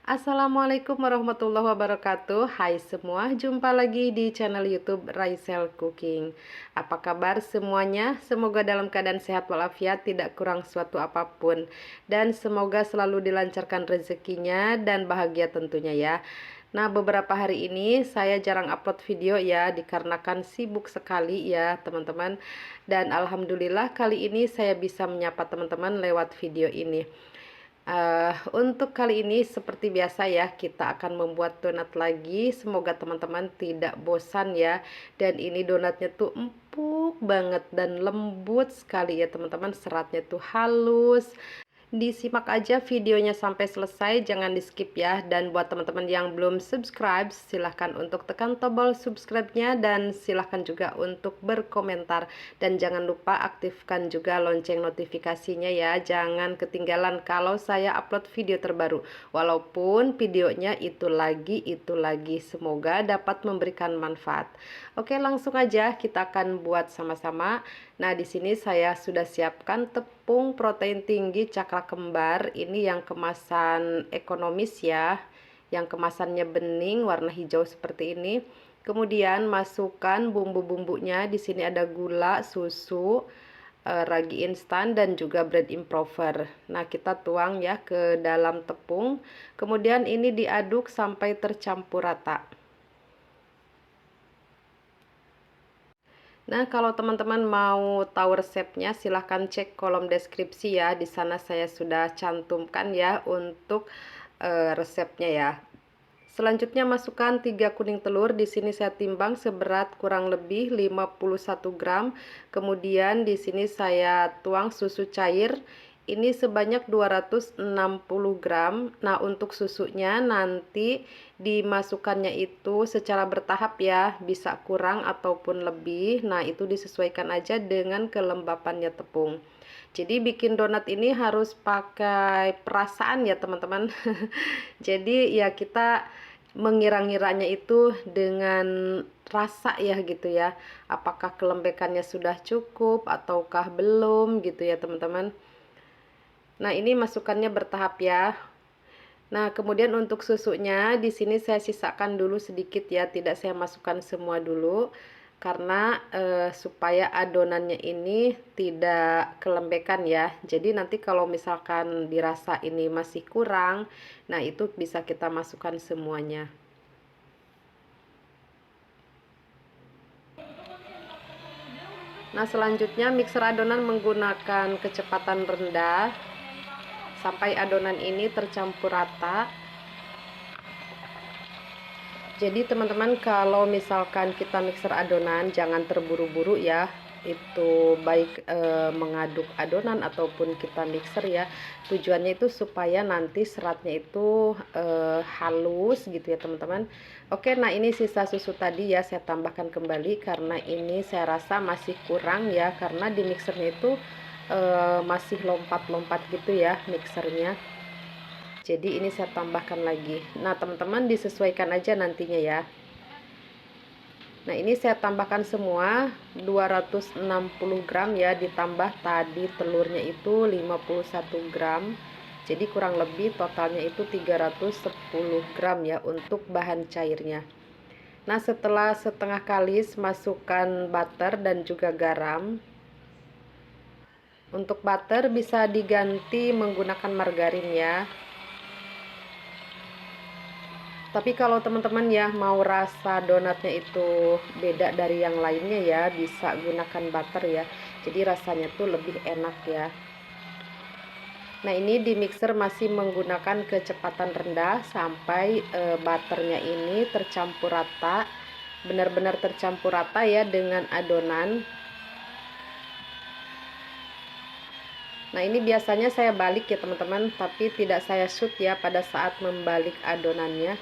Assalamualaikum warahmatullahi wabarakatuh. Hai semua, jumpa lagi di channel YouTube Raisel Cooking. Apa kabar semuanya? Semoga dalam keadaan sehat walafiat, tidak kurang suatu apapun, dan semoga selalu dilancarkan rezekinya dan bahagia tentunya ya. Nah, beberapa hari ini saya jarang upload video ya, dikarenakan sibuk sekali ya teman-teman. Dan alhamdulillah kali ini saya bisa menyapa teman-teman lewat video ini. Untuk kali ini seperti biasa ya, kita akan membuat donat lagi. Semoga teman-teman tidak bosan ya. Dan ini donatnya tuh empuk banget dan lembut sekali ya teman-teman. Seratnya tuh halus. Disimak aja videonya sampai selesai, jangan di skip ya. Dan buat teman-teman yang belum subscribe, silahkan untuk tekan tombol subscribe-nya dan silahkan juga untuk berkomentar. Dan jangan lupa aktifkan juga lonceng notifikasinya ya, jangan ketinggalan kalau saya upload video terbaru. Walaupun videonya itu lagi, semoga dapat memberikan manfaat. Oke, langsung aja kita akan buat sama-sama. Nah, di sini saya sudah siapkan tepung protein tinggi cakra kembar. Ini yang kemasan ekonomis ya. Yang kemasannya bening warna hijau seperti ini. Kemudian masukkan bumbu-bumbunya. Di sini ada gula, susu, ragi instan dan juga bread improver. Nah, kita tuang ya ke dalam tepung. Kemudian ini diaduk sampai tercampur rata. Nah, kalau teman-teman mau tahu resepnya, silahkan cek kolom deskripsi ya. Di sana saya sudah cantumkan ya untuk resepnya ya. Selanjutnya masukkan 3 kuning telur. Di sini saya timbang seberat kurang lebih 51 gram. Kemudian di sini saya tuang susu cair. Ini sebanyak 260 gram. Nah, untuk susunya nanti dimasukkannya itu secara bertahap ya, bisa kurang ataupun lebih. Nah, itu disesuaikan aja dengan kelembapannya tepung. Jadi bikin donat ini harus pakai perasaan ya teman-teman. Jadi ya kita mengira-ngiranya itu dengan rasa ya gitu ya. Apakah kelembekannya sudah cukup ataukah belum gitu ya teman-teman. Nah, ini masukannya bertahap ya. Nah, kemudian untuk susunya di sini saya sisakan dulu sedikit ya, tidak saya masukkan semua dulu karena supaya adonannya ini tidak kelembekan ya. Jadi nanti kalau misalkan dirasa ini masih kurang, nah itu bisa kita masukkan semuanya. Nah, selanjutnya mixer adonan menggunakan kecepatan rendah sampai adonan ini tercampur rata. Jadi teman-teman, kalau misalkan kita mixer adonan jangan terburu-buru ya. Itu baik mengaduk adonan ataupun kita mixer ya. Tujuannya itu supaya nanti seratnya itu halus gitu ya teman-teman. Oke, nah ini sisa susu tadi ya saya tambahkan kembali karena ini saya rasa masih kurang ya, karena di mixernya itu masih lompat-lompat gitu ya mixernya. Jadi ini saya tambahkan lagi. Nah, teman-teman disesuaikan aja nantinya ya. Nah, ini saya tambahkan semua 260 gram ya, ditambah tadi telurnya itu 51 gram. Jadi kurang lebih totalnya itu 310 gram ya untuk bahan cairnya. Nah, setelah setengah kalis masukkan butter dan juga garam. Untuk butter bisa diganti menggunakan margarin ya. Tapi kalau teman-teman ya mau rasa donatnya itu beda dari yang lainnya ya, bisa gunakan butter ya. Jadi rasanya tuh lebih enak ya. Nah, ini di mixer masih menggunakan kecepatan rendah sampai butternya ini tercampur rata. Benar-benar tercampur rata ya dengan adonan. Nah, ini biasanya saya balik ya teman-teman, tapi tidak saya shoot ya pada saat membalik adonannya.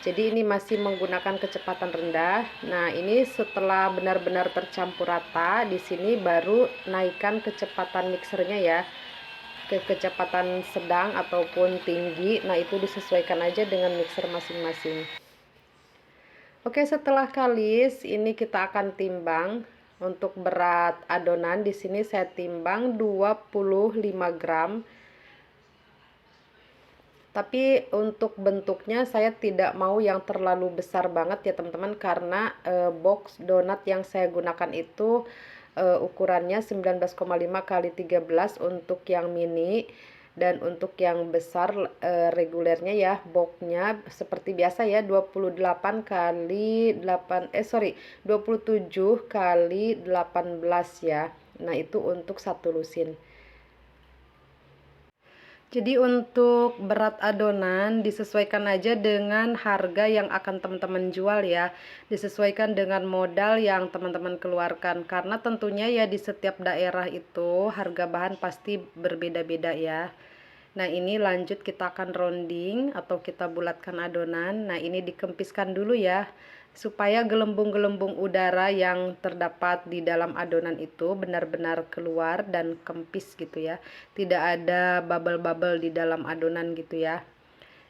Jadi ini masih menggunakan kecepatan rendah. Nah, ini setelah benar-benar tercampur rata, di sini baru naikkan kecepatan mixernya ya ke kecepatan sedang ataupun tinggi. Nah, itu disesuaikan aja dengan mixer masing-masing. Oke, setelah kalis, ini kita akan timbang. Untuk berat adonan di sini saya timbang 25 gram. Tapi untuk bentuknya saya tidak mau yang terlalu besar banget ya teman-teman, karena box donat yang saya gunakan itu ukurannya 19,5 kali 13 untuk yang mini, dan untuk yang besar regulernya ya boxnya seperti biasa ya 28 kali 8 27 kali 18 ya. Nah itu untuk satu lusin. Jadi untuk berat adonan disesuaikan aja dengan harga yang akan teman-teman jual ya. Disesuaikan dengan modal yang teman-teman keluarkan. Karena tentunya ya di setiap daerah itu harga bahan pasti berbeda-beda ya. Nah ini lanjut kita akan rounding atau kita bulatkan adonan. Nah ini dikempiskan dulu ya, supaya gelembung-gelembung udara yang terdapat di dalam adonan itu benar-benar keluar dan kempis gitu ya. Tidak ada bubble-bubble di dalam adonan gitu ya.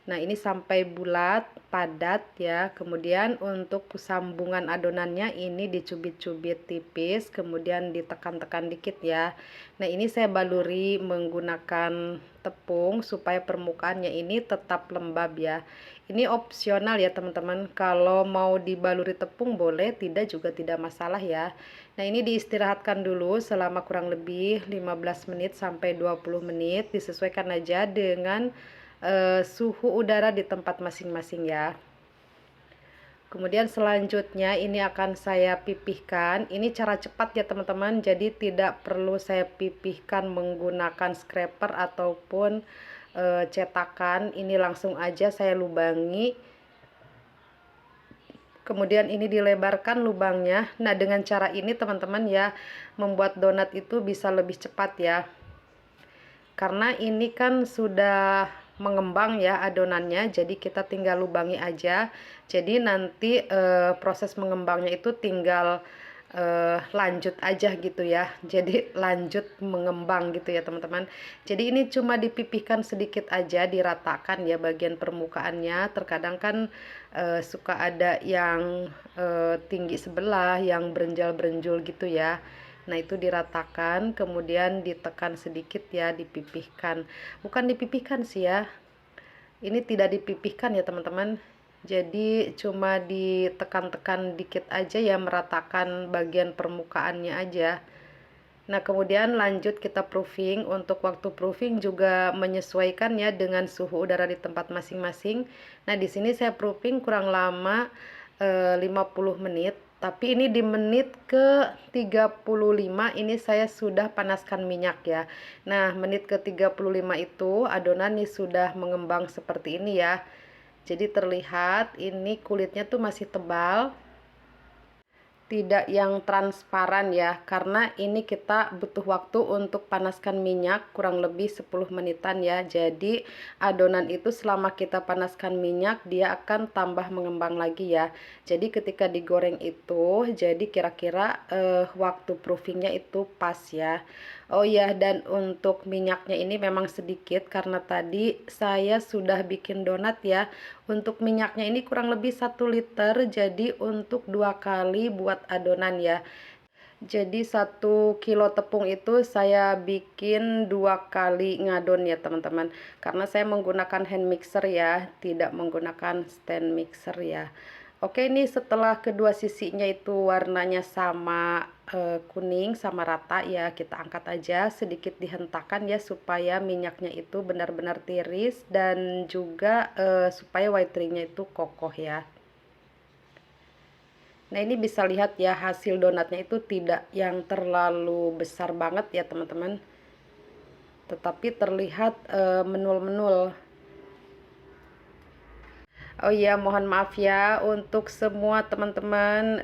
Nah ini sampai bulat, padat ya. Kemudian untuk sambungan adonannya ini dicubit-cubit tipis, kemudian ditekan-tekan dikit ya. Nah ini saya baluri menggunakan tepung supaya permukaannya ini tetap lembab ya. Ini opsional ya teman-teman, kalau mau dibaluri tepung boleh, tidak juga tidak masalah ya. Nah ini diistirahatkan dulu selama kurang lebih 15 menit sampai 20 menit, disesuaikan aja dengan suhu udara di tempat masing-masing ya. Kemudian selanjutnya ini akan saya pipihkan. Ini cara cepat ya teman-teman, jadi tidak perlu saya pipihkan menggunakan scraper ataupun cetakan. Ini langsung aja saya lubangi, kemudian ini dilebarkan lubangnya. Nah dengan cara ini teman-teman ya, membuat donat itu bisa lebih cepat ya, karena ini kan sudah mengembang ya adonannya, jadi kita tinggal lubangi aja. Jadi nanti proses mengembangnya itu tinggal lanjut aja gitu ya, jadi lanjut mengembang gitu ya teman-teman. Jadi ini cuma dipipihkan sedikit aja, diratakan ya bagian permukaannya. Terkadang kan suka ada yang tinggi sebelah, yang berenjal-berenjul gitu ya. Nah itu diratakan, kemudian ditekan sedikit ya, dipipihkan. Bukan dipipihkan sih ya, ini tidak dipipihkan ya teman-teman. Jadi cuma ditekan-tekan dikit aja ya, meratakan bagian permukaannya aja. Nah kemudian lanjut kita proofing. Untuk waktu proofing juga menyesuaikan ya dengan suhu udara di tempat masing-masing. Nah di sini saya proofing kurang lama 50 menit. Tapi ini di menit ke 35 ini saya sudah panaskan minyak ya. Nah menit ke 35 itu adonan ini sudah mengembang seperti ini ya. Jadi terlihat ini kulitnya tuh masih tebal, tidak yang transparan ya, karena ini kita butuh waktu untuk panaskan minyak kurang lebih 10 menitan ya. Jadi adonan itu selama kita panaskan minyak dia akan tambah mengembang lagi ya. Jadi ketika digoreng itu jadi kira-kira waktu proofingnya itu pas ya. Oh ya, dan untuk minyaknya ini memang sedikit karena tadi saya sudah bikin donat ya. Untuk minyaknya ini kurang lebih 1 liter, jadi untuk 2 kali buat adonan ya. Jadi 1 kilo tepung itu saya bikin 2 kali ngadon ya teman-teman, karena saya menggunakan hand mixer ya, tidak menggunakan stand mixer ya. Oke, ini setelah kedua sisinya itu warnanya sama kuning sama rata ya, kita angkat aja, sedikit dihentakkan ya supaya minyaknya itu benar-benar tiris, dan juga supaya whitening-nya itu kokoh ya. Nah ini bisa lihat ya, hasil donatnya itu tidak yang terlalu besar banget ya teman-teman, tetapi terlihat menul-menul. Oh iya, mohon maaf ya untuk semua teman-teman,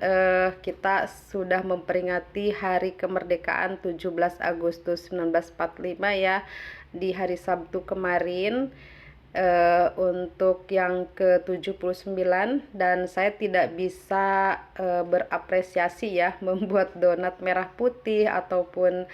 kita sudah memperingati hari kemerdekaan 17 Agustus 1945 ya, di hari Sabtu kemarin. Untuk yang ke-79, dan saya tidak bisa berapresiasi ya membuat donat merah putih ataupun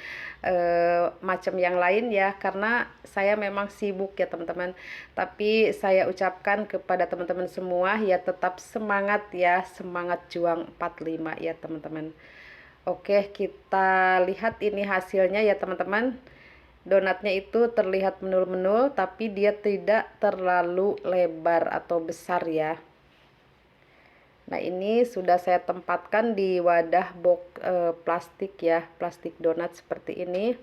macam yang lain ya, karena saya memang sibuk ya teman-teman. Tapi saya ucapkan kepada teman-teman semua ya, tetap semangat ya, semangat juang 45 ya teman-teman. Oke, kita lihat ini hasilnya ya teman-teman. donatnya itu terlihat menul-menul, tapi dia tidak terlalu lebar atau besar ya. Nah, ini sudah saya tempatkan di wadah box plastik ya, plastik donat seperti ini.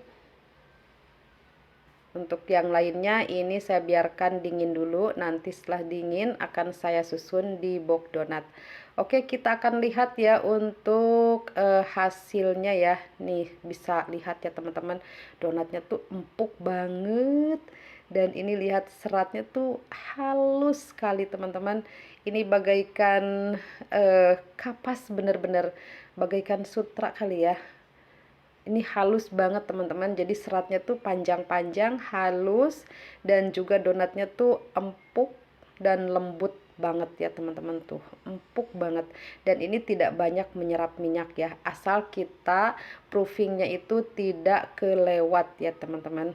Untuk yang lainnya ini saya biarkan dingin dulu, nanti setelah dingin akan saya susun di box donat. Oke, kita akan lihat ya untuk hasilnya ya. Nih, bisa lihat ya teman-teman, donatnya tuh empuk banget. Dan ini lihat seratnya tuh halus sekali teman-teman. Ini bagaikan kapas, bener-bener bagaikan sutra kali ya. Ini halus banget teman-teman, jadi seratnya tuh panjang-panjang, halus, dan juga donatnya tuh empuk dan lembut banget ya teman-teman, tuh empuk banget. Dan ini tidak banyak menyerap minyak ya, asal kita proofingnya itu tidak kelewat ya teman-teman.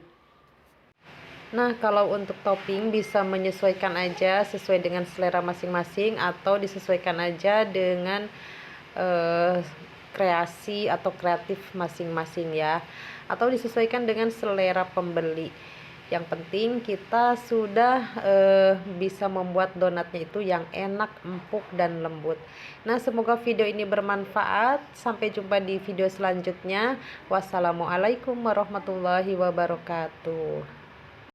Nah, kalau untuk topping bisa menyesuaikan aja sesuai dengan selera masing-masing, atau disesuaikan aja dengan kreasi atau kreatif masing-masing ya, atau disesuaikan dengan selera pembeli. Yang penting kita sudah bisa membuat donatnya itu yang enak, empuk, dan lembut. Nah, semoga video ini bermanfaat. Sampai jumpa di video selanjutnya. Wassalamualaikum warahmatullahi wabarakatuh.